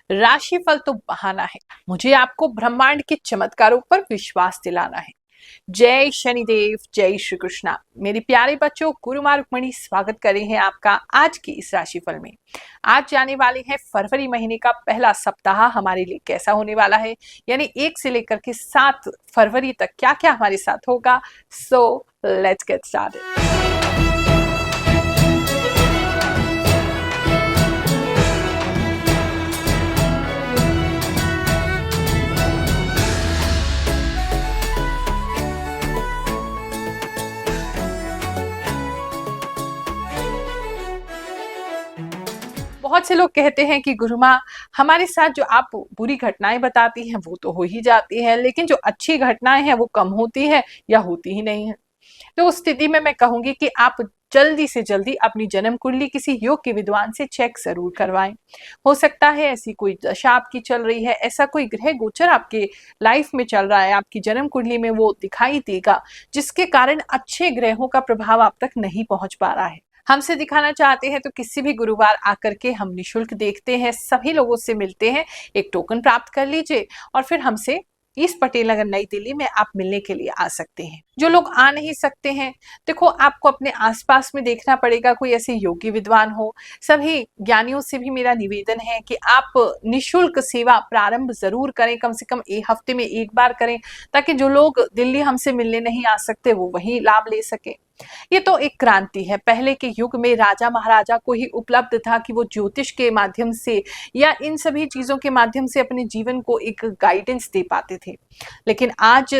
राशिफल तो बहाना है, मुझे आपको ब्रह्मांड के चमत्कारों पर विश्वास दिलाना है। जय शनिदेव, जय श्री कृष्णा। मेरे प्यारे बच्चों, गुरु माँ रुक्मणी स्वागत करे हैं आपका आज की इस राशिफल में। आज जाने वाले हैं फरवरी महीने का पहला सप्ताह हमारे लिए कैसा होने वाला है, यानी 1 से लेकर के 7 फरवरी तक क्या क्या हमारे साथ होगा। So let's get started. बहुत से लोग कहते हैं कि गुरु माँ, हमारे साथ जो आप बुरी घटनाएं बताती हैं वो तो हो ही जाती है, लेकिन जो अच्छी घटनाएं हैं वो कम होती है या होती ही नहीं है। तो उस स्थिति में मैं कहूंगी कि आप जल्दी से जल्दी अपनी जन्म कुंडली किसी योग के विद्वान से चेक जरूर करवाएं। हो सकता है ऐसी कोई दशा आपकी चल रही है, ऐसा कोई ग्रह गोचर आपके लाइफ में चल रहा है, आपकी जन्म कुंडली में वो दिखाई देगा, जिसके कारण अच्छे ग्रहों का प्रभाव आप तक नहीं पहुंच पा रहा है। हमसे दिखाना चाहते हैं तो किसी भी गुरुवार आकर के हम निशुल्क देखते हैं, सभी लोगों से मिलते हैं, एक टोकन प्राप्त कर लीजिए और फिर हमसे ईस्ट पटेल नगर नई दिल्ली में आप मिलने के लिए आ सकते हैं। जो लोग आ नहीं सकते हैं, देखो आपको अपने आसपास में देखना पड़ेगा कोई ऐसे योगी विद्वान हो। सभी ज्ञानियों से भी मेरा निवेदन है कि आप निशुल्क सेवा प्रारंभ जरूर करें, कम से कम एक हफ्ते में एक बार करें, ताकि जो लोग दिल्ली हमसे मिलने नहीं आ सकते वो वही लाभ ले सके। ये तो एक क्रांति है। पहले के युग में राजा महाराजा को ही उपलब्ध था कि वो ज्योतिष के माध्यम से या इन सभी चीजों के माध्यम से अपने जीवन को एक गाइडेंस दे पाते थे, लेकिन आज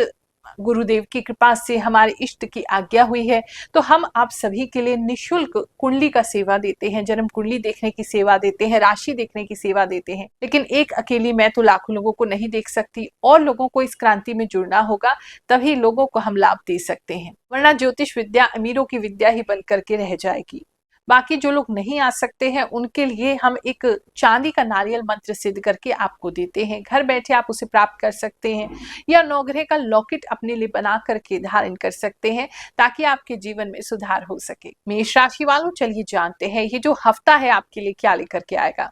गुरुदेव की कृपा से हमारे इष्ट की आज्ञा हुई है तो हम आप सभी के लिए निशुल्क कुंडली का सेवा देते हैं, जन्म कुंडली देखने की सेवा देते हैं, राशि देखने की सेवा देते हैं। लेकिन एक अकेली मैं तो लाखों लोगों को नहीं देख सकती, और लोगों को इस क्रांति में जुड़ना होगा, तभी लोगों को हम लाभ दे सकते हैं, वरना ज्योतिष विद्या अमीरों की विद्या ही बन करके रह जाएगी। बाकी जो लोग नहीं आ सकते हैं उनके लिए हम एक चांदी का नारियल मंत्र सिद्ध करके आपको देते हैं, घर बैठे आप उसे प्राप्त कर सकते हैं, या नौग्रह का लॉकेट अपने लिए बना करके धारण कर सकते हैं, ताकि आपके जीवन में सुधार हो सके। मेष राशि वालों, चलिए जानते हैं ये जो हफ्ता है आपके लिए क्या लेकर के आएगा।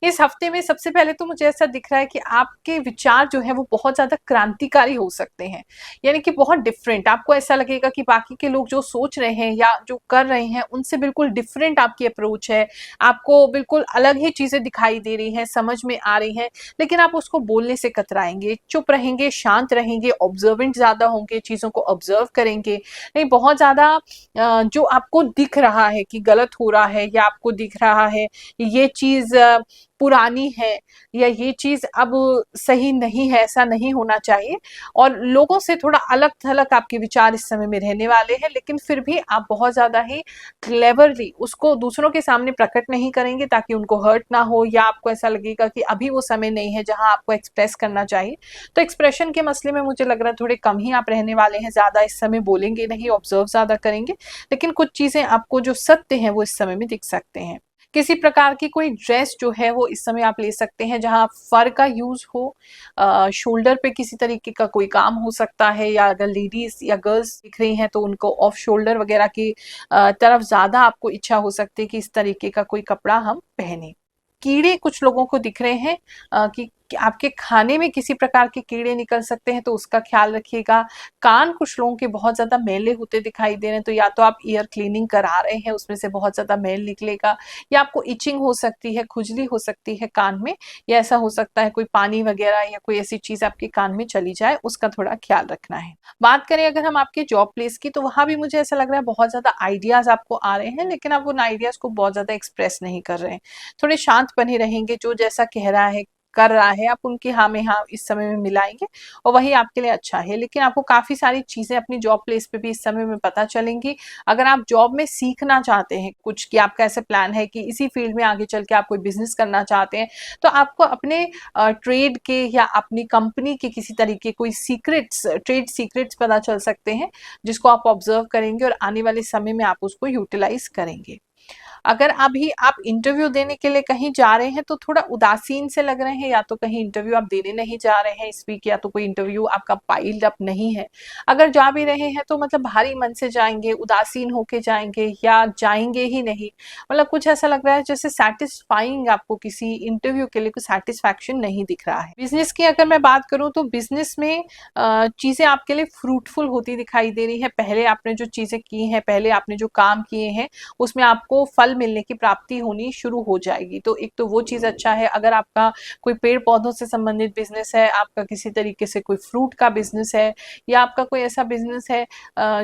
इस हफ्ते में सबसे पहले तो मुझे ऐसा दिख रहा है कि आपके विचार जो है वो बहुत ज्यादा क्रांतिकारी हो सकते हैं, यानी कि बहुत डिफरेंट। आपको ऐसा लगेगा कि बाकी के लोग जो सोच रहे हैं या जो कर रहे हैं उनसे बिल्कुल डिफरेंट आपकी अप्रोच है, आपको बिल्कुल अलग ही चीजें दिखाई दे रही हैं, समझ में आ रही हैं, लेकिन आप उसको बोलने से कतराएंगे, चुप रहेंगे, शांत रहेंगे, ऑब्जर्वेंट ज्यादा होंगे, चीजों को ऑब्जर्व करेंगे। नहीं, बहुत ज्यादा जो आपको दिख रहा है कि गलत हो रहा है, या आपको दिख रहा है ये चीज पुरानी है, या ये चीज अब सही नहीं है, ऐसा नहीं होना चाहिए, और लोगों से थोड़ा अलग थलग आपके विचार इस समय में रहने वाले हैं, लेकिन फिर भी आप बहुत ज्यादा ही क्लेवरली उसको दूसरों के सामने प्रकट नहीं करेंगे ताकि उनको हर्ट ना हो, या आपको ऐसा लगेगा कि अभी वो समय नहीं है जहां आपको एक्सप्रेस करना चाहिए। तो एक्सप्रेशन के मसले में मुझे लग रहा है थोड़े कम ही आप रहने वाले हैं, ज्यादा इस समय बोलेंगे नहीं, ऑब्जर्व ज्यादा करेंगे, लेकिन कुछ चीजें आपको जो सत्य है वो इस समय में दिख सकते हैं। किसी प्रकार की कोई ड्रेस जो है वो इस समय आप ले सकते हैं जहां फर का यूज हो, शोल्डर पे किसी तरीके का कोई काम हो सकता है, या अगर लेडीज या गर्ल्स दिख रही हैं तो उनको ऑफ शोल्डर वगैरह की तरफ ज्यादा आपको इच्छा हो सकती है कि इस तरीके का कोई कपड़ा हम पहने। कीड़े कुछ लोगों को दिख रहे हैं कि आपके खाने में किसी प्रकार के कीड़े निकल सकते हैं, तो उसका ख्याल रखिएगा। कान कुछ लोगों के बहुत ज्यादा मैले होते दिखाई दे रहे हैं, तो या तो आप ईयर क्लीनिंग करा रहे हैं, उसमें से बहुत ज्यादा मेल निकलेगा, या आपको इचिंग हो सकती है, खुजली हो सकती है कान में, या ऐसा हो सकता है कोई पानी वगैरह या कोई ऐसी चीज आपके कान में चली जाए, उसका थोड़ा ख्याल रखना है। बात करें अगर हम आपके जॉब प्लेस की, तो वहां भी मुझे ऐसा लग रहा है बहुत ज्यादा आइडियाज आपको आ रहे हैं, लेकिन आप उन आइडियाज को बहुत ज्यादा एक्सप्रेस नहीं कर रहे हैं, थोड़े शांत बने रहेंगे। जो जैसा कह रहा है कर रहा है, आप उनकी हाँ में हाँ इस समय में मिलाएंगे और वही आपके लिए अच्छा है। लेकिन आपको काफी सारी चीजें अपनी जॉब प्लेस पे भी इस समय में पता चलेंगी। अगर आप जॉब में सीखना चाहते हैं कुछ, कि आपका ऐसा प्लान है कि इसी फील्ड में आगे चल के आप कोई बिजनेस करना चाहते हैं, तो आपको अपने ट्रेड के या अपनी कंपनी के किसी तरीके कोई सीक्रेट्स, ट्रेड सीक्रेट्स पता चल सकते हैं, जिसको आप ऑब्जर्व करेंगे और आने वाले समय में आप उसको यूटिलाइज करेंगे। अगर अभी आप इंटरव्यू देने के लिए कहीं जा रहे हैं तो थोड़ा उदासीन से लग रहे हैं, या तो कहीं इंटरव्यू आप देने नहीं जा रहे हैं इस वीक, या तो कोई इंटरव्यू आपका पाइल्ड अप नहीं है। अगर जा भी रहे हैं तो मतलब भारी मन से जाएंगे, उदासीन होके जाएंगे, या जाएंगे ही नहीं। मतलब कुछ ऐसा लग रहा है जैसे सेटिस्फाइंग आपको किसी इंटरव्यू के लिए कुछ सेटिस्फैक्शन नहीं दिख रहा है। बिजनेस की अगर मैं बात करूं तो बिजनेस में चीजें आपके लिए फ्रूटफुल होती दिखाई दे रही है। पहले आपने जो चीजें की हैं, पहले आपने जो काम किए हैं, उसमें आपको फल मिलने की प्राप्ति होनी शुरू हो जाएगी। तो एक तो वो चीज अच्छा है। अगर आपका कोई पेड़ पौधों से संबंधित बिजनेस है, आपका किसी तरीके से कोई फ्रूट का बिजनेस है, या आपका कोई ऐसा बिजनेस है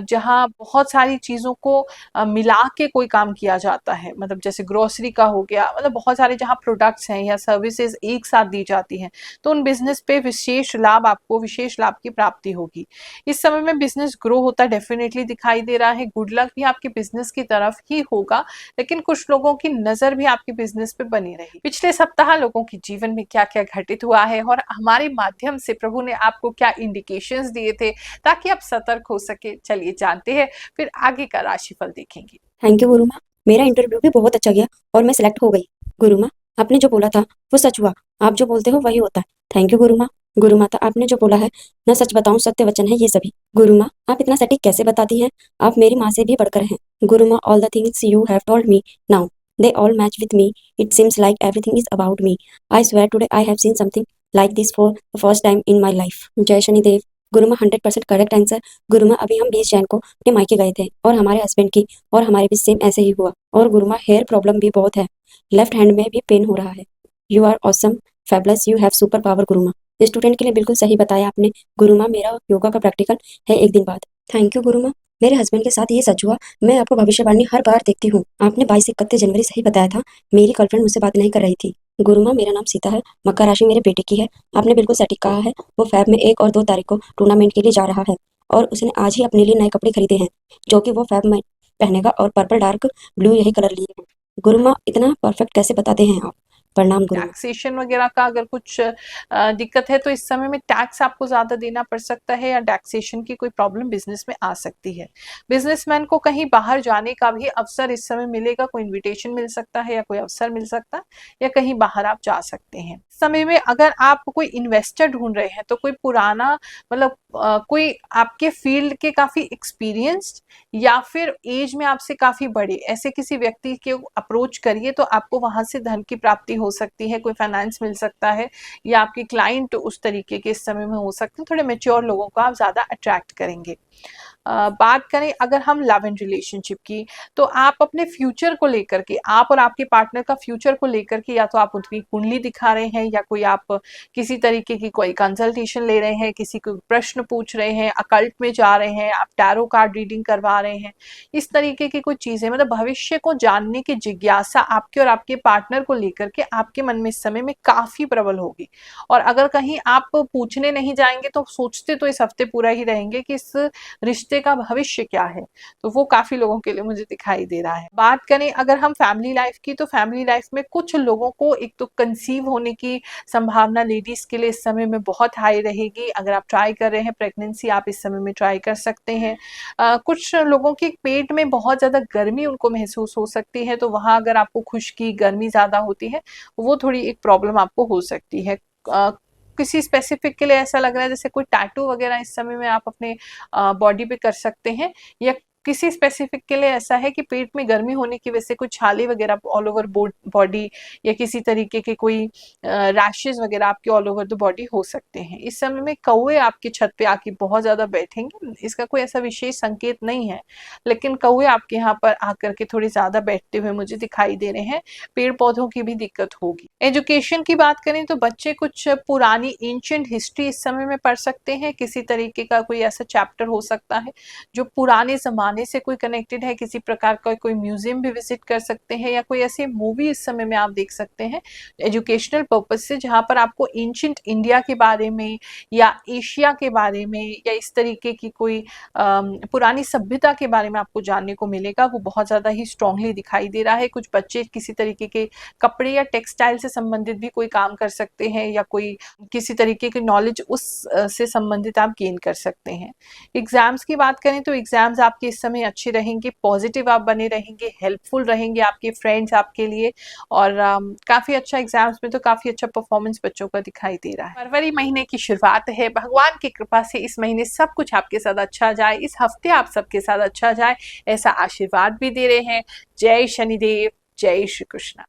जहाँ बहुत सारी चीजों को मिला के कोई काम किया जाता है, मतलब जैसे ग्रोसरी का हो गया, मतलब बहुत सारे जहाँ प्रोडक्ट्स हैं या सर्विसेज एक साथ दी जाती हैं, तो उन बिजनेस पे विशेष लाभ, आपको विशेष लाभ की प्राप्ति होगी। इस समय में बिजनेस ग्रो होता डेफिनेटली दिखाई दे रहा है। गुड लक भी आपके बिजनेस की तरफ ही होगा, लेकिन कुछ लोगों की नजर भी आपके बिजनेस पे बनी रही। पिछले सप्ताह लोगों के जीवन में क्या क्या घटित हुआ है और हमारे माध्यम से प्रभु ने आपको क्या इंडिकेशंस दिए थे ताकि आप सतर्क हो सके, चलिए जानते हैं, फिर आगे का राशिफल देखेंगे। थैंक यू गुरु माँ। मेरा इंटरव्यू भी बहुत अच्छा गया और मैं सिलेक्ट हो गई। गुरु माँ, आपने जो बोला था वो सच हुआ। आप जो बोलते हो वही होता है। थैंक यू गुरु माँ। गुरु माता, आपने जो बोला है, मैं सच बताऊं सत्य वचन है ये सभी। गुरु माँ, आप इतना सटीक कैसे बताती हैं? आप मेरी माँ से भी बढ़कर हैं। गुरु माँ, all the things you have told me now they all match with me. It seems like everything is about me. I swear today I have seen something like this for the first time in my life. जय शनिदेव। गुरु माँ, 100% correct answer. गुरु माँ, अभी हम 20 जैन को अपने मायके गए थे और हमारे हस्बैंड की और हमारे भी सेम ऐसे ही हुआ। और गुरु माँ, हेयर प्रॉब्लम भी बहुत है, लेफ्ट हैंड में भी पेन हो रहा है। You are awesome, fabulous, you have super power. Guru Maa, student के लिए बिल्कुल सही बताया आपने। गुरु माँ, मेरा योगा का प्रैक्टिकल है एक दिन बाद। थैंक यू गुरु माँ। मेरे हस्बैंड के साथ ये सच हुआ। मैं आपको भविष्यवाणी हर बार देखती हूँ। आपने 22-31 जनवरी सही बताया था। मेरी गर्लफ्रेंड मुझसे बात नहीं कर रही थी। गुरु माँ, मेरा नाम सीता है। मकर राशि मेरे बेटे की है। आपने बिल्कुल सटीक कहा है। वो फैब में 1 और 2 तारीख को टूर्नामेंट के लिए जा रहा है और उसने आज ही अपने लिए नए कपड़े खरीदे हैं जो कि वो फैब में पहनेगा, और पर्पल डार्क ब्लू यही कलर लिए हैं। गुरु माँ, इतना परफेक्ट कैसे बताते हैं आप? प्रणाम गुरु माँ। टैक्सेशन वगैरह का अगर कुछ दिक्कत है तो इस समय में टैक्स आपको ज्यादा देना पड़ सकता है, या टैक्सेशन की कोई प्रॉब्लम बिजनेस में आ सकती है। बिजनेसमैन को कहीं बाहर जाने का भी अवसर इस समय मिलेगा, कोई इनविटेशन मिल सकता है या कोई अवसर मिल सकता है, या कहीं बाहर आप जा सकते हैं। इस समय में अगर आप कोई इन्वेस्टर ढूंढ रहे हैं तो कोई पुराना, मतलब कोई आपके फील्ड के काफी एक्सपीरियंस्ड या फिर एज में आपसे काफी बड़े ऐसे किसी व्यक्ति के अप्रोच करिए, तो आपको वहां से धन की प्राप्ति हो सकती है, कोई फाइनेंस मिल सकता है, या आपके क्लाइंट उस तरीके के इस समय में हो सकते हैं। थोड़े मेच्योर लोगों को आप ज्यादा अट्रैक्ट करेंगे। बात करें अगर हम लव एंड रिलेशनशिप की, तो आप अपने फ्यूचर को लेकर के, आप और आपके पार्टनर का फ्यूचर को लेकर के, या तो आप उनकी कुंडली दिखा रहे हैं, या कोई आप किसी तरीके की कोई कंसल्टेशन ले रहे हैं, किसी को प्रश्न पूछ रहे हैं, अकल्ट में जा रहे हैं, आप टैरो कार्ड रीडिंग करवा रहे हैं, इस तरीके की कोई चीजें, मतलब भविष्य को जानने की जिज्ञासा आपके और आपके पार्टनर को लेकर के आपके मन में इस समय में काफी प्रबल होगी। और अगर कहीं आप पूछने नहीं जाएंगे तो सोचते तो इस हफ्ते पूरा ही रहेंगे कि इस रिश्ते का भविष्य क्या है, तो वो काफी लोगों के लिए मुझे दिखाई दे रहा है। बात करें अगर हम फैमिली लाइफ की, तो फैमिली लाइफ में कुछ लोगों को एक तो कंसीव होने की संभावना लेडीज के लिए इस समय में बहुत हाई रहेगी। अगर आप ट्राई कर रहे हैं प्रेगनेंसी, आप इस समय में ट्राई कर सकते हैं। कुछ लोगों के पेट में बहुत ज्यादा गर्मी उनको महसूस हो सकती है, तो वहां अगर आपको खुश्की, गर्मी ज्यादा होती है, वो थोड़ी एक प्रॉब्लम आपको हो सकती है। किसी स्पेसिफिक के लिए ऐसा लग रहा है जैसे कोई टैटू वगैरह इस समय में आप अपने बॉडी पे कर सकते हैं, या किसी स्पेसिफिक के लिए ऐसा है कि पेट में गर्मी होने की वजह से कुछ छाले वगैरह ऑल ओवर बॉडी, या किसी तरीके के कोई रैशेज वगैरह आपके ऑल ओवर द बॉडी हो सकते हैं। इस समय में कौवे आपकी छत पे आके बहुत ज्यादा बैठेंगे, इसका कोई ऐसा विशेष संकेत नहीं है, लेकिन कौवे आपके यहाँ पर आकर के थोड़ी ज्यादा बैठते हुए मुझे दिखाई दे रहे हैं। पेड़ पौधों की भी दिक्कत होगी। एजुकेशन की बात करें तो बच्चे कुछ पुरानी एंशिएंट हिस्ट्री इस समय में पढ़ सकते हैं। किसी तरीके का कोई ऐसा चैप्टर हो सकता है जो पुराने जमाने से कोई कनेक्टेड है, किसी प्रकार का कोई म्यूजियम भी विजिट कर सकते हैं, या कोई ऐसी मूवी इस समय में आप देख सकते हैं एजुकेशनल पर्पज से, जहां पर आपको एंशिएंट इंडिया के बारे में या एशिया के बारे में या इस तरीके की कोई पुरानी सभ्यता के बारे में आपको जानने को मिलेगा। वो बहुत ज्यादा ही स्ट्रांगली दिखाई दे रहा है। कुछ बच्चे किसी तरीके के कपड़े या टेक्सटाइल से संबंधित भी कोई काम कर सकते हैं, या कोई किसी तरीके की नॉलेज उस से संबंधित आप गेन कर सकते हैं। एग्जाम्स की बात करें तो एग्जाम्स आपके इस समय अच्छे रहेंगे, पॉजिटिव आप बने रहेंगे, हेल्पफुल रहेंगे आपके फ्रेंड्स आपके लिए। और काफ़ी अच्छा एग्जाम्स में तो काफ़ी अच्छा परफॉर्मेंस बच्चों का दिखाई दे रहा है। फरवरी महीने की शुरुआत है, भगवान की कृपा से इस महीने सब कुछ आपके साथ अच्छा जाए, इस हफ्ते आप सबके साथ अच्छा जाए, ऐसा आशीर्वाद भी दे रहे हैं। जय शनिदेव, जय श्री कृष्ण।